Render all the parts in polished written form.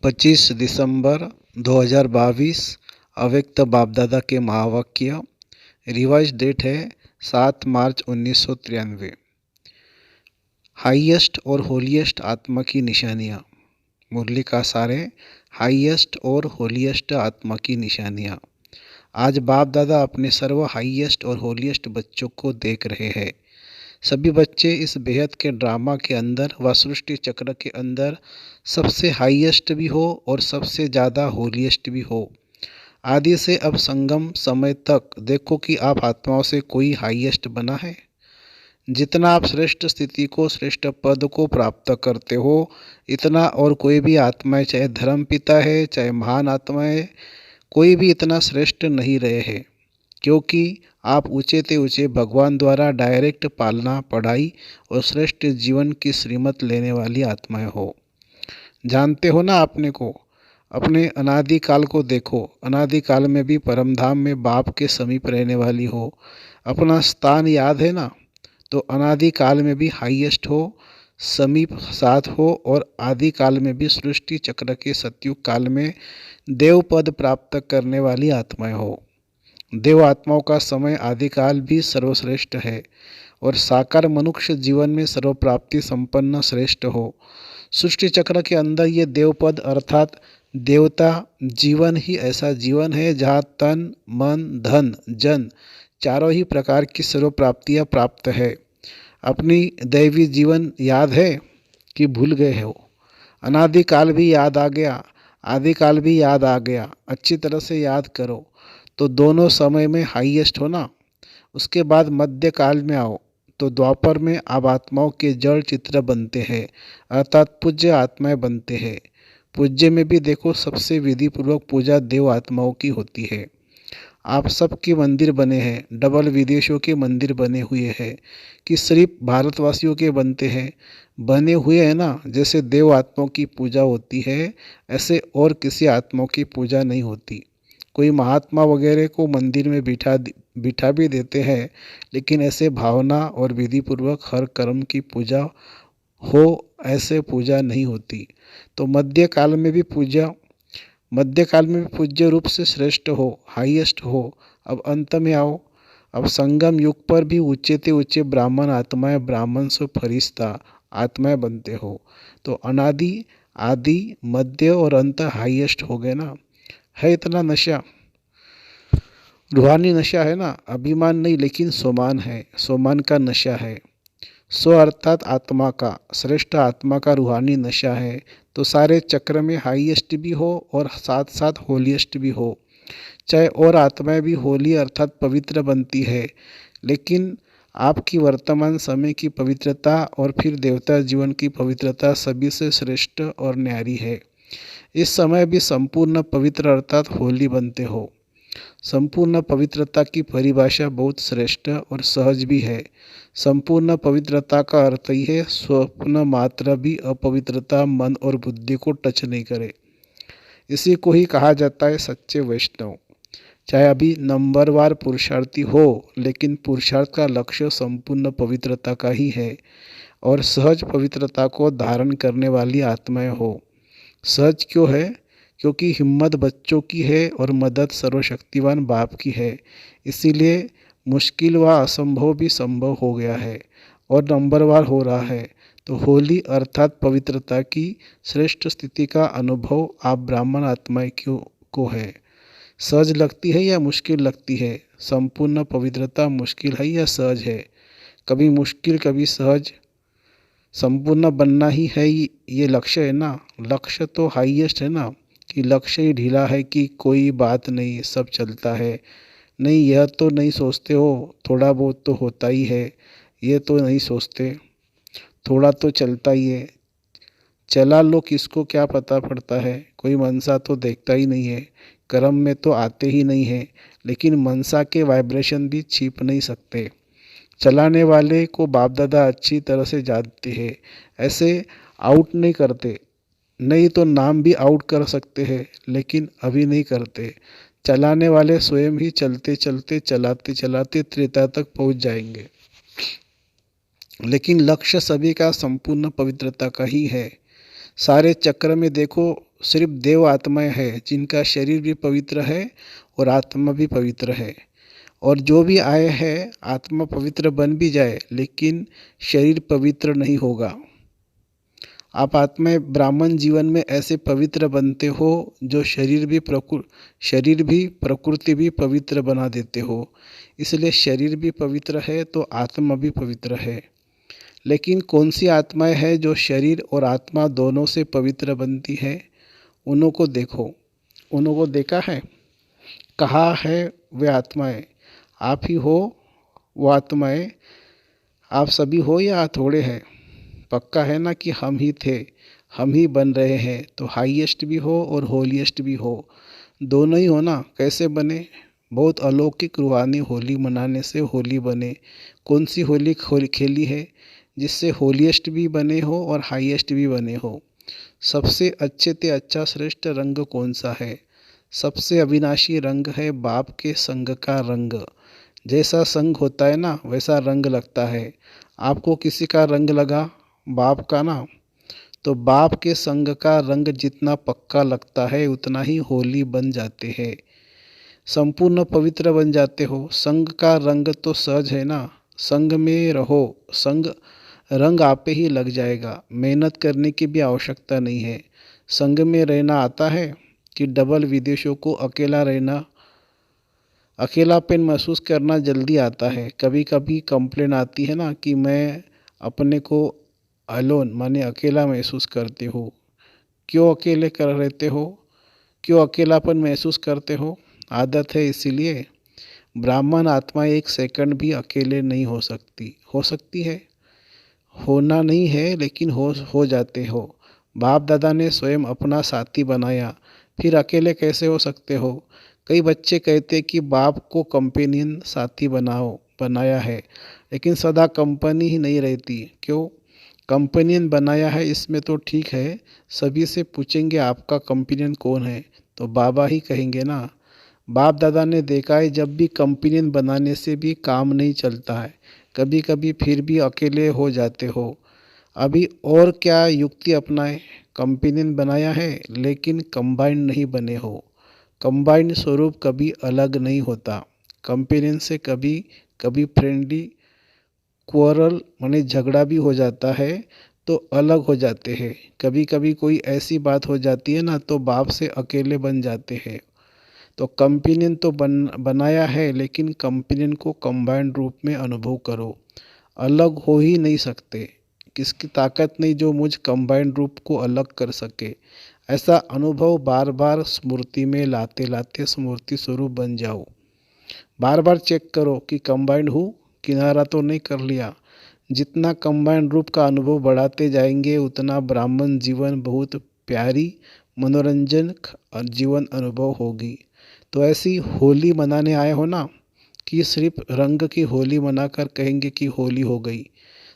25 दिसंबर 2022 अव्यक्त बाप-दादा के महावाक्य। रिवाइज डेट है 7 मार्च 1993। हाईएस्ट और होलीएस्ट आत्मा की निशानियाँ। मुरली का सार है हाईएस्ट और होलीएस्ट आत्मा की निशानियाँ। आज बाप दादा अपने सर्व हाईएस्ट और होलीएस्ट बच्चों को देख रहे हैं। सभी बच्चे इस बेहद के ड्रामा के अंदर व सृष्टि चक्र के अंदर सबसे हाईएस्ट भी हो और सबसे ज़्यादा होलीएस्ट भी हो। आदि से अब संगम समय तक देखो कि आप आत्माओं से कोई हाईएस्ट बना है। जितना आप श्रेष्ठ स्थिति को, श्रेष्ठ पद को प्राप्त करते हो, इतना और कोई भी आत्माएं, चाहे धर्म पिता है, चाहे महान आत्माएं, कोई भी इतना श्रेष्ठ नहीं रहे हैं। क्योंकि आप ऊंचे ते ऊंचे भगवान द्वारा डायरेक्ट पालना, पढ़ाई और श्रेष्ठ जीवन की श्रीमत लेने वाली आत्माएं हो। जानते हो ना आपने को, अपने अनादि काल को देखो। अनादि काल में भी परमधाम में बाप के समीप रहने वाली हो। अपना स्थान याद है ना, तो अनादि काल में भी हाईएस्ट हो, समीप साथ हो, और आदि काल में भी सृष्टि चक्र के सतयुग काल में देव पद प्राप्त करने वाली आत्माएं हो। देव आत्माओं का समय आदिकाल भी सर्वश्रेष्ठ है और साकार मनुष्य जीवन में सर्वप्राप्ति संपन्न श्रेष्ठ हो। सृष्टि चक्र के अंदर ये देवपद अर्थात देवता जीवन ही ऐसा जीवन है जहाँ तन, मन, धन, जन चारों ही प्रकार की सर्वप्राप्तियाँ प्राप्त है। अपनी दैवी जीवन याद है कि भूल गए हो? अनादिकाल भी याद आ गया, आदिकाल भी याद आ गया। अच्छी तरह से याद करो तो दोनों समय में हाईएस्ट हो ना। उसके बाद मध्य काल में आओ तो द्वापर में आप आत्माओं के जड़ चित्र बनते हैं, अर्थात पूज्य आत्माएं बनते हैं। पूज्य में भी देखो सबसे विधि पूर्वक पूजा देव आत्माओं की होती है। आप सबके मंदिर बने हैं, डबल विदेशों के मंदिर बने हुए हैं कि सिर्फ भारतवासियों के बनते हैं? बने हुए हैं ना। जैसे देव आत्माओं की पूजा होती है, ऐसे और किसी आत्माओं की पूजा नहीं होती। कोई महात्मा वगैरह को मंदिर में बिठा भी देते हैं, लेकिन ऐसे भावना और विधि पूर्वक हर कर्म की पूजा हो, ऐसे पूजा नहीं होती। तो मध्यकाल में भी पूज्य रूप से श्रेष्ठ हो, हाईएस्ट हो। अब अंत में आओ। अब संगम युग पर भी ऊंचे ते ऊंचे ब्राह्मण आत्माएं, ब्राह्मण से फरिश्ता आत्माएं बनते हो। तो अनादि, आदि, मध्य और अंत हाईएस्ट हो गए ना। है इतना नशा, रूहानी नशा है ना। अभिमान नहीं, लेकिन सोमान है, सोमान का नशा है। सो अर्थात आत्मा का, श्रेष्ठ आत्मा का रूहानी नशा है। तो सारे चक्र में हाईएस्ट भी हो और साथ साथ होलीएस्ट भी हो। चाहे और आत्माएं भी होली अर्थात पवित्र बनती है, लेकिन आपकी वर्तमान समय की पवित्रता और फिर देवता जीवन की पवित्रता सभी से श्रेष्ठ और न्यारी है। इस समय भी संपूर्ण पवित्र अर्थात होली बनते हो। संपूर्ण पवित्रता की परिभाषा बहुत श्रेष्ठ और सहज भी है। संपूर्ण पवित्रता का अर्थ ही है स्वप्न मात्र भी अपवित्रता मन और बुद्धि को टच नहीं करे। इसी को ही कहा जाता है सच्चे वैष्णव। चाहे अभी नंबरवार पुरुषार्थी हो, लेकिन पुरुषार्थ का लक्ष्य संपूर्ण पवित्रता का ही है और सहज पवित्रता को धारण करने वाली आत्माएं हो। सहज क्यों है? क्योंकि हिम्मत बच्चों की है और मदद सर्वशक्तिवान बाप की है। इसीलिए मुश्किल व असंभव भी संभव हो गया है और नंबरवार हो रहा है। तो होली अर्थात पवित्रता की श्रेष्ठ स्थिति का अनुभव आप ब्राह्मण आत्माएं को है। सहज लगती है या मुश्किल लगती है? संपूर्ण पवित्रता मुश्किल है या सहज है? कभी मुश्किल कभी सहज। संपूर्ण बनना ही है, ये लक्ष्य है ना। लक्ष्य तो हाईएस्ट है ना, कि लक्ष्य ही ढीला है कि कोई बात नहीं, सब चलता है। नहीं, यह तो नहीं सोचते हो थोड़ा बहुत तो होता ही है। ये तो नहीं सोचते थोड़ा तो चलता ही है। चला लो, किसको क्या पता पड़ता है। कोई मनसा तो देखता ही नहीं है, कर्म में तो आते ही नहीं है। लेकिन मनसा के वाइब्रेशन भी छिप नहीं सकते। चलाने वाले को बाप दादा अच्छी तरह से जानते हैं। ऐसे आउट नहीं करते, नहीं तो नाम भी आउट कर सकते हैं, लेकिन अभी नहीं करते। चलाने वाले स्वयं ही चलते चलते, चलाते चलाते त्रेता तक पहुंच जाएंगे। लेकिन लक्ष्य सभी का संपूर्ण पवित्रता का ही है। सारे चक्र में देखो सिर्फ देव आत्माएं हैं जिनका शरीर भी पवित्र है और आत्मा भी पवित्र है। और जो भी आए हैं आत्मा पवित्र बन भी जाए लेकिन शरीर पवित्र नहीं होगा। आप आत्माएं ब्राह्मण जीवन में ऐसे पवित्र बनते हो जो शरीर भी प्रकृति भी पवित्र बना देते हो। इसलिए शरीर भी पवित्र है तो आत्मा भी पवित्र है। लेकिन कौन सी आत्माएं हैं जो शरीर और आत्मा दोनों से पवित्र बनती है? उन्हों को देखो, उन्हों को देखा है? कहाँ है वे आत्माएं? आप ही हो वो आत्माएं? आप सभी हो या थोड़े हैं? पक्का है ना कि हम ही थे, हम ही बन रहे हैं। तो हाईएस्ट भी हो और होलीएस्ट भी हो, दोनों ही हो ना। कैसे बने? बहुत अलौकिक रूहानी होली मनाने से होली बने। कौन सी होली खेली है जिससे होलीएस्ट भी बने हो और हाईएस्ट भी बने हो? सबसे अच्छे ते अच्छा श्रेष्ठ रंग कौन सा है? सबसे अविनाशी रंग है बाप के संग का रंग। जैसा संग होता है ना वैसा रंग लगता है। आपको किसी का रंग लगा बाप का ना, तो बाप के संग का रंग जितना पक्का लगता है उतना ही होली बन जाते हैं, संपूर्ण पवित्र बन जाते हो। संग का रंग तो सहज है ना, संग में रहो, संग रंग आपे ही लग जाएगा। मेहनत करने की भी आवश्यकता नहीं है। संग में रहना आता है कि डबल विदेशों को अकेला रहना, अकेलापन महसूस करना जल्दी आता है। कभी कभी कंप्लेन आती है ना कि मैं अपने को अलोन माने अकेला महसूस करते हो। क्यों अकेले कर रहते हो? क्यों अकेलापन महसूस करते हो? आदत है इसीलिए। ब्राह्मण आत्मा एक सेकंड भी अकेले नहीं हो सकती। हो सकती है, होना नहीं है लेकिन हो जाते हो। बाप दादा ने स्वयं अपना साथी बनाया, फिर अकेले कैसे हो सकते हो? कई बच्चे कहते कि बाप को कंपेनियन साथी बनाया है, लेकिन सदा कंपनी ही नहीं रहती। क्यों? कंपेनियन बनाया है इसमें तो ठीक है। सभी से पूछेंगे आपका कंपेनियन कौन है तो बाबा ही कहेंगे ना। बाप दादा ने देखा है जब भी कंपेनियन बनाने से भी काम नहीं चलता है, कभी कभी फिर भी अकेले हो जाते हो। अभी और क्या युक्ति अपनाए? कंपेनियन बनाया है लेकिन कंबाइंड नहीं बने हो। कंबाइंड स्वरूप कभी अलग नहीं होता। कंपेनियन से कभी कभी फ्रेंडली क्वारल माने झगड़ा भी हो जाता है तो अलग हो जाते हैं। कभी कभी कोई ऐसी बात हो जाती है ना तो बाप से अकेले बन जाते हैं। तो कंपेनियन तो बनाया है लेकिन कंपेनियन को कंबाइंड रूप में अनुभव करो। अलग हो ही नहीं सकते। किसकी ताकत नहीं जो मुझ कंबाइंड रूप को अलग कर सके। ऐसा अनुभव बार बार स्मृति में लाते लाते स्मृति स्वरूप बन जाओ। बार बार चेक करो कि कंबाइंड हूँ, किनारा तो नहीं कर लिया। जितना कंबाइंड रूप का अनुभव बढ़ाते जाएंगे उतना ब्राह्मण जीवन बहुत प्यारी मनोरंजन जीवन अनुभव होगी। तो ऐसी होली मनाने आए हो ना कि सिर्फ रंग की होली मनाकर कहेंगे कि होली हो गई।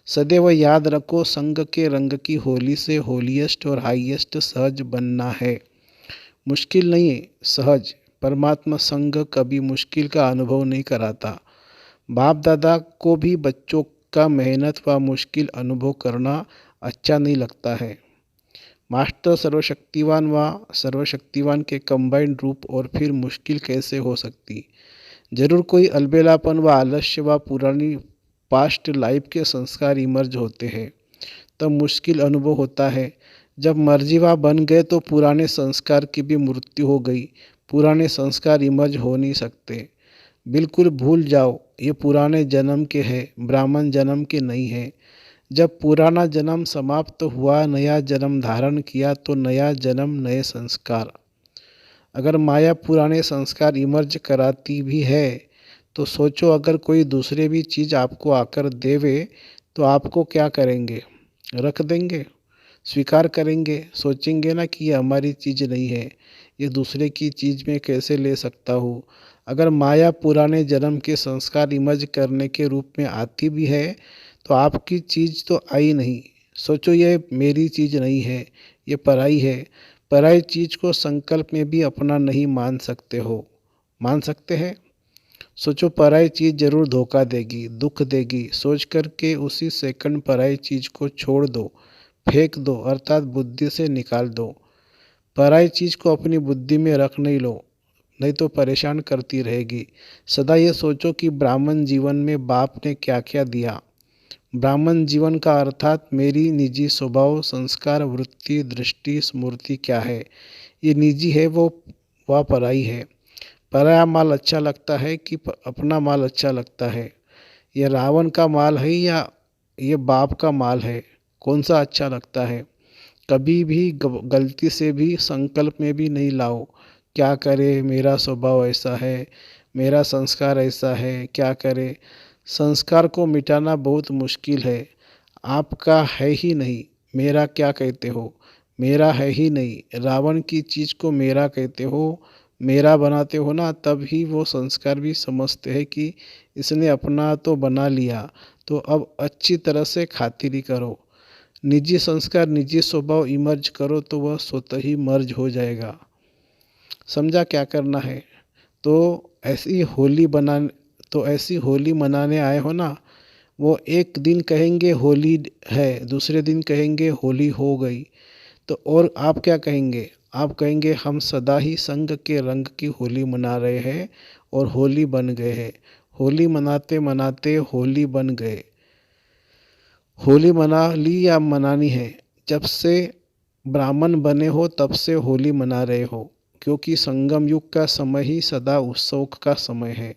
सदैव याद रखो संग के रंग की होली से होलीएस्ट और हाईएस्ट सहज बनना है। मुश्किल नहीं है, सहज। परमात्मा संग कभी मुश्किल का अनुभव नहीं कराता। बाप दादा को भी बच्चों का मेहनत व मुश्किल अनुभव करना अच्छा नहीं लगता है। मास्टर सर्वशक्तिवान व सर्वशक्तिवान के कंबाइंड रूप और फिर मुश्किल कैसे हो सकती? जरूर कोई अलबेलापन व आलस्य व पुरानी पास्ट लाइफ के संस्कार इमर्ज होते हैं, तब मुश्किल अनुभव होता है। जब मर्जीवा बन गए तो पुराने संस्कार की भी मृत्यु हो गई। पुराने संस्कार इमर्ज हो नहीं सकते। बिल्कुल भूल जाओ ये पुराने जन्म के हैं, ब्राह्मण जन्म के नहीं हैं। जब पुराना जन्म समाप्त हुआ नया जन्म धारण किया तो नया जन्म नए संस्कार। अगर माया पुराने संस्कार इमर्ज कराती भी है तो सोचो अगर कोई दूसरे भी चीज़ आपको आकर देवे तो आपको क्या करेंगे? रख देंगे? स्वीकार करेंगे? सोचेंगे ना कि ये हमारी चीज़ नहीं है, ये दूसरे की चीज़ में कैसे ले सकता हूँ। अगर माया पुराने जन्म के संस्कार इमर्ज करने के रूप में आती भी है तो आपकी चीज़ तो आई नहीं। सोचो ये मेरी चीज़ नहीं है, ये पराई है। पराई चीज़ को संकल्प में भी अपना नहीं मान सकते हो। मान सकते हैं? सोचो पराई चीज़ जरूर धोखा देगी, दुख देगी। सोच कर के उसी सेकंड पराई चीज़ को छोड़ दो। फेंक दो, अर्थात बुद्धि से निकाल दो। पराई चीज़ को अपनी बुद्धि में रख नहीं लो, नहीं तो परेशान करती रहेगी। सदा ये सोचो कि ब्राह्मण जीवन में बाप ने क्या क्या दिया। ब्राह्मण जीवन का अर्थात मेरी निजी स्वभाव, संस्कार, वृत्ति, दृष्टि, स्मृति क्या है। ये निजी है, वो वह पराई है। पराया माल अच्छा लगता है कि अपना माल अच्छा लगता है। ये रावण का माल है या ये बाप का माल है, कौन सा अच्छा लगता है। कभी भी गलती से भी संकल्प में भी नहीं लाओ, क्या करे मेरा स्वभाव ऐसा है, मेरा संस्कार ऐसा है, क्या करे। संस्कार को मिटाना बहुत मुश्किल है। आपका है ही नहीं, मेरा क्या कहते हो। मेरा है ही नहीं, रावण की चीज़ को मेरा कहते हो, मेरा बनाते हो ना, तब ही वो संस्कार भी समझते हैं कि इसने अपना तो बना लिया, तो अब अच्छी तरह से खातिरी करो। निजी संस्कार, निजी स्वभाव इमर्ज करो तो वह स्वतः ही मर्ज हो जाएगा। समझा क्या करना है। तो ऐसी होली बना तो ऐसी होली मनाने आए हो ना, वो एक दिन कहेंगे होली है, दूसरे दिन कहेंगे होली हो गई, तो और आप क्या कहेंगे। आप कहेंगे हम सदा ही संग के रंग की होली मना रहे हैं और होली बन गए हैं। होली मनाते मनाते होली बन गए। होली मना ली या मनानी है। जब से ब्राह्मण बने हो तब से होली मना रहे हो, क्योंकि संगम युग का समय ही सदा उत्सव का समय है।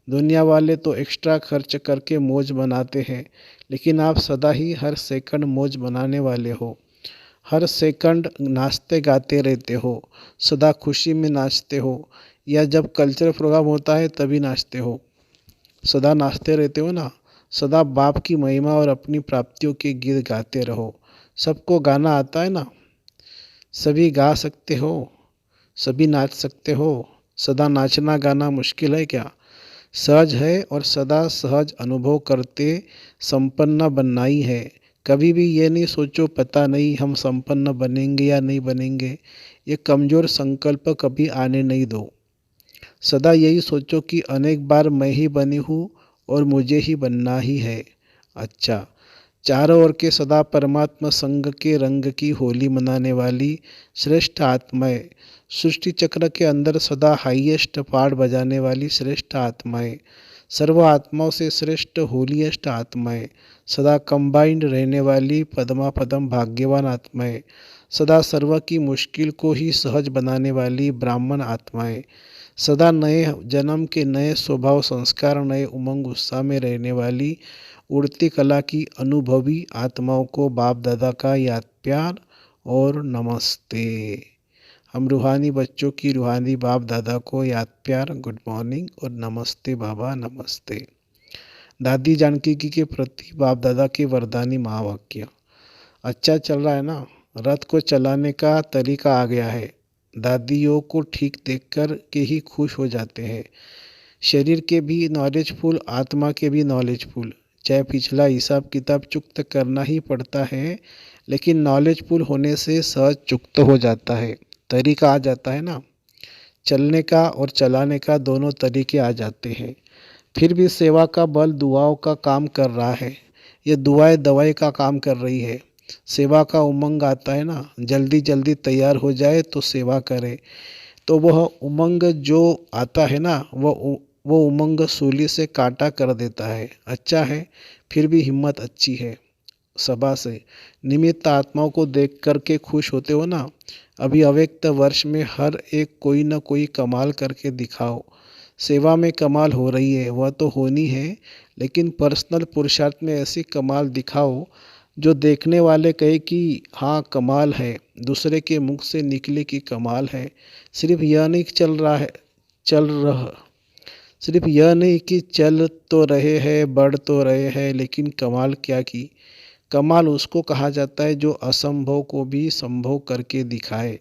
दुनिया वाले तो एक्स्ट्रा खर्च करके मौज बनाते हैं, लेकिन आप सदा ही हर सेकंड मौज बनाने वाले हो। हर सेकंड नाचते गाते रहते हो, सदा खुशी में नाचते हो, या जब कल्चरल प्रोग्राम होता है तभी नाचते हो। सदा नाचते रहते हो ना। सदा बाप की महिमा और अपनी प्राप्तियों के गीत गाते रहो। सबको गाना आता है ना, सभी गा सकते हो, सभी नाच सकते हो। सदा नाचना गाना मुश्किल है क्या। सहज है और सदा सहज अनुभव करते संपन्न बनना ही है। कभी भी ये नहीं सोचो पता नहीं हम संपन्न बनेंगे या नहीं बनेंगे। ये कमज़ोर संकल्प कभी आने नहीं दो। सदा यही सोचो कि अनेक बार मैं ही बनी हूँ और मुझे ही बनना ही है। अच्छा, चारों ओर के सदा परमात्मा संग के रंग की होली मनाने वाली श्रेष्ठ आत्माएं, सृष्टि चक्र के अंदर सदा हाईएस्ट पार्ट बजाने वाली श्रेष्ठ आत्माएं, सर्व आत्माओं से श्रेष्ठ होलीएस्ट आत्माएं, सदा कंबाइंड रहने वाली पदमा पदम भाग्यवान आत्माएं, सदा सर्व की मुश्किल को ही सहज बनाने वाली ब्राह्मण आत्माएं, सदा नए जन्म के नए स्वभाव संस्कार, नए उमंग उत्साह में रहने वाली उड़ती कला की अनुभवी आत्माओं को बाप दादा का याद प्यार और नमस्ते। हम रूहानी बच्चों की रूहानी बाप दादा को याद प्यार, गुड मॉर्निंग और नमस्ते बाबा, नमस्ते। दादी जानकी जी के प्रति बाप दादा के वरदानी महावाक्य। अच्छा चल रहा है ना, रथ को चलाने का तरीका आ गया है। दादियों को ठीक देखकर के ही खुश हो जाते हैं। शरीर के भी नॉलेजफुल, आत्मा के भी नॉलेजफुल। चाहे पिछला हिसाब किताब चुकत करना ही पड़ता है, लेकिन नॉलेजफुल होने से सहज चुकत हो जाता है। तरीका आ जाता है ना, चलने का और चलाने का दोनों तरीके आ जाते हैं। फिर भी सेवा का बल दुआओं का काम कर रहा है। ये दुआएं दवाई का काम कर रही है। सेवा का उमंग आता है ना, जल्दी जल्दी तैयार हो जाए तो सेवा करे, तो वह उमंग जो आता है ना, वो उमंग सूली से काटा कर देता है। अच्छा है, फिर भी हिम्मत अच्छी है। सभा से निमित्त आत्माओं को देख कर के खुश होते हो ना। अभी अव्यक्त वर्ष में हर एक कोई न कोई कमाल करके दिखाओ। सेवा में कमाल हो रही है, वह तो होनी है, लेकिन पर्सनल पुरुषार्थ में ऐसी कमाल दिखाओ जो देखने वाले कहे कि हाँ कमाल है, दूसरे के मुख से निकले कि कमाल है। सिर्फ यह नहीं चल रहा सिर्फ यह नहीं कि चल तो रहे हैं, बढ़ तो रहे हैं, लेकिन कमाल क्या की। कमाल उसको कहा जाता है जो असंभव को भी संभव करके दिखाए,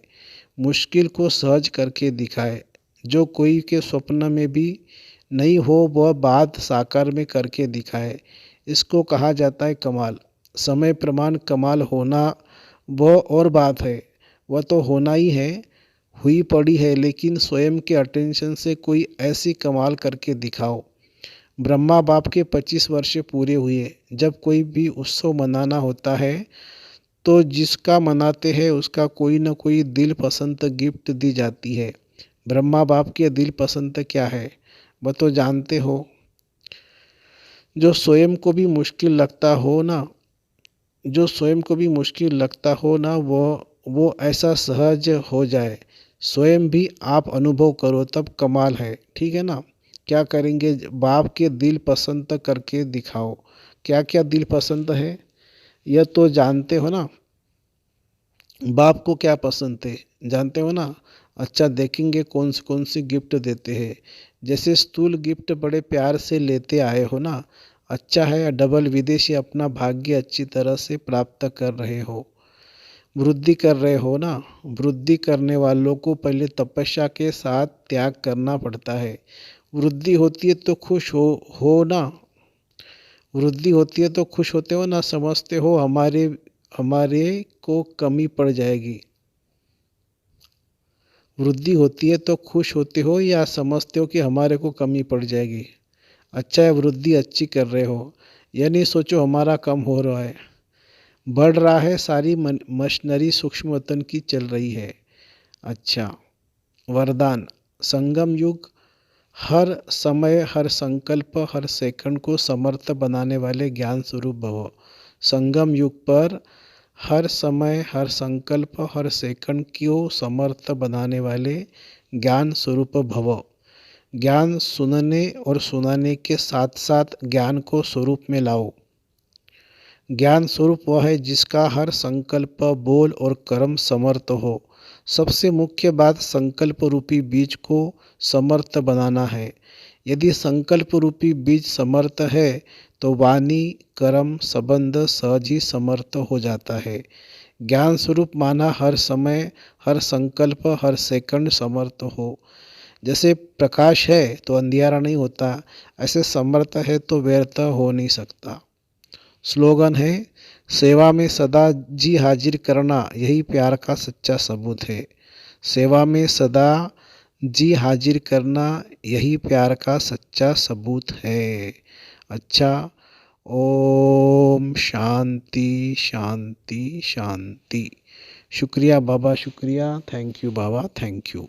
मुश्किल को सहज करके दिखाए, जो कोई के स्वप्न में भी नहीं हो वह बात साकार में करके दिखाए। इसको कहा जाता है कमाल। समय प्रमाण कमाल होना वह और बात है, वह तो होना ही है, हुई पड़ी है, लेकिन स्वयं के अटेंशन से कोई ऐसी कमाल करके दिखाओ। ब्रह्मा बाप के 25 वर्ष पूरे हुए। जब कोई भी उत्सव मनाना होता है तो जिसका मनाते हैं उसका कोई न कोई दिल पसंद गिफ्ट दी जाती है। ब्रह्मा बाप की दिल पसंद क्या है वह तो जानते हो। जो स्वयं को भी मुश्किल लगता हो ना, जो स्वयं को भी मुश्किल लगता हो ना, वो ऐसा सहज हो जाए। स्वयं भी आप अनुभव करो तब कमाल है। ठीक है ना। क्या करेंगे, बाप के दिल पसंद करके दिखाओ। क्या क्या दिल पसंद है यह तो जानते हो ना। बाप को क्या पसंद है जानते हो ना। अच्छा, देखेंगे कौन सी गिफ्ट देते हैं। जैसे स्थूल गिफ्ट बड़े प्यार से लेते आए हो ना, अच्छा है। या डबल विदेशी अपना भाग्य अच्छी तरह से प्राप्त कर रहे हो, वृद्धि कर रहे हो ना। वृद्धि करने वालों को पहले तपस्या के साथ त्याग करना पड़ता है। वृद्धि होती है तो खुश हो ना। वृद्धि होती है तो खुश होते हो ना, समझते हो हमारे हमारे को कमी पड़ जाएगी। वृद्धि होती है तो खुश होते हो या समझते हो कि हमारे को कमी पड़ जाएगी। अच्छा है, वृद्धि अच्छी कर रहे हो। यह नहीं सोचो हमारा कम हो रहा है। बढ़ रहा है, सारी मशीनरी सूक्ष्म वतन की चल रही है। अच्छा, वरदान। संगम युग हर समय, हर संकल्प, हर सेकंड को समर्थ बनाने वाले ज्ञान स्वरूप भव। संगम युग पर हर समय, हर संकल्प, हर सेकंड को समर्थ बनाने वाले ज्ञान स्वरूप भव। ज्ञान सुनने और सुनाने के साथ साथ ज्ञान को स्वरूप में लाओ। ज्ञान स्वरूप वह है जिसका हर संकल्प, बोल और कर्म समर्थ हो। सबसे मुख्य बात संकल्प रूपी बीज को समर्थ बनाना है। यदि संकल्प रूपी बीज समर्थ है तो वाणी, कर्म, संबंध सहज ही समर्थ हो जाता है। ज्ञान स्वरूप माना हर समय, हर संकल्प, हर सेकंड समर्थ हो। जैसे प्रकाश है तो अंधियारा नहीं होता, ऐसे समर्थ है तो व्यर्थ हो नहीं सकता। स्लोगन है, सेवा में सदा जी हाजिर करना यही प्यार का सच्चा सबूत है। सेवा में सदा जी हाजिर करना यही प्यार का सच्चा सबूत है। अच्छा, ओम शांति शांति शांति। शुक्रिया बाबा, शुक्रिया। Thank you Baba, thank you.